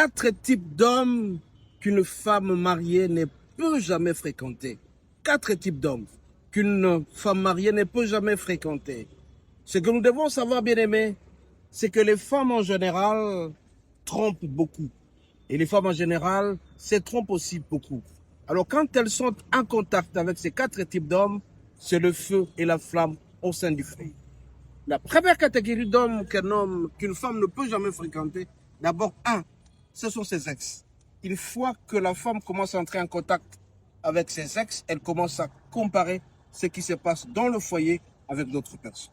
4 types d'hommes qu'une femme mariée ne peut jamais fréquenter. 4 types d'hommes qu'une femme mariée ne peut jamais fréquenter. Ce que nous devons savoir, bien-aimés, c'est que les femmes en général trompent beaucoup. Et les femmes en général se trompent aussi beaucoup. Alors quand elles sont en contact avec ces 4 types d'hommes, c'est le feu et la flamme au sein du foyer. La première catégorie d'hommes qu'une femme ne peut jamais fréquenter, d'abord, ce sont ses ex. Une fois que la femme commence à entrer en contact avec ses ex, elle commence à comparer ce qui se passe dans le foyer avec d'autres personnes.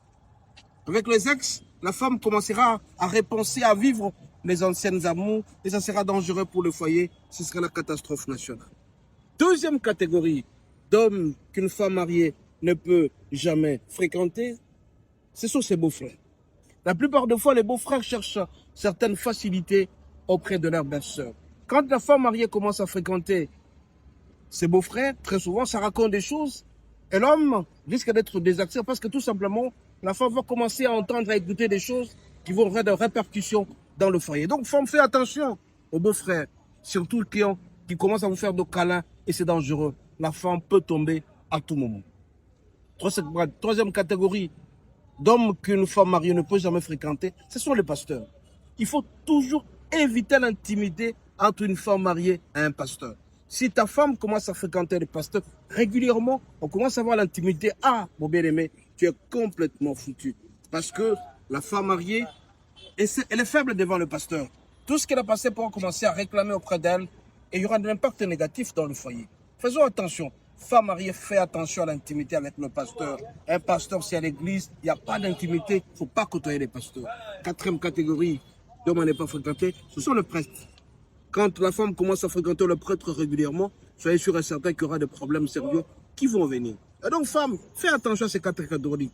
Avec les ex, la femme commencera à repenser, à vivre les anciennes amours, et ça sera dangereux pour le foyer, ce sera la catastrophe nationale. Deuxième catégorie d'hommes qu'une femme mariée ne peut jamais fréquenter, ce sont ses beaux-frères. La plupart des fois, les beaux-frères cherchent certaines facilités auprès de leur belle-sœur. Quand la femme mariée commence à fréquenter ses beaux-frères, très souvent, ça raconte des choses et l'homme risque d'être désaxé parce que tout simplement, la femme va commencer à entendre, à écouter des choses qui vont avoir des répercussions dans le foyer. Donc, femme, fais attention aux beaux-frères, surtout qui commencent à vous faire de câlins et c'est dangereux. La femme peut tomber à tout moment. Troisième catégorie d'hommes qu'une femme mariée ne peut jamais fréquenter, ce sont les pasteurs. Il faut toujours éviter l'intimité entre une femme mariée et un pasteur. Si ta femme commence à fréquenter les pasteurs régulièrement, on commence à avoir l'intimité. Ah, mon bien-aimé, tu es complètement foutu. Parce que la femme mariée, elle est faible devant le pasteur. Tout ce qu'elle a passé pour commencer à réclamer auprès d'elle, et il y aura de l'impact négatif dans le foyer. Faisons attention. Femme mariée, fais attention à l'intimité avec le pasteur. Un pasteur, c'est à l'église, il n'y a pas d'intimité, il ne faut pas côtoyer les pasteurs. Quatrième catégorie d'hommes à ne pas fréquenter, ce sont les prêtres. Quand la femme commence à fréquenter le prêtre régulièrement, soyez sûr et certain qu'il y aura des problèmes sérieux qui vont venir. Et donc, femme, fais attention à ces 4 catégories.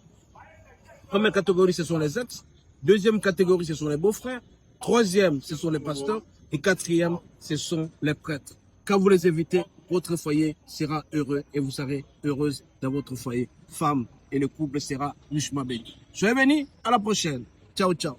Première catégorie, ce sont les ex. Deuxième catégorie, ce sont les beaux-frères. Troisième, ce sont les pasteurs. Et quatrième, ce sont les prêtres. Quand vous les évitez, votre foyer sera heureux et vous serez heureuse dans votre foyer. Femme, et le couple sera richement béni. Soyez bénis, à la prochaine. Ciao, ciao.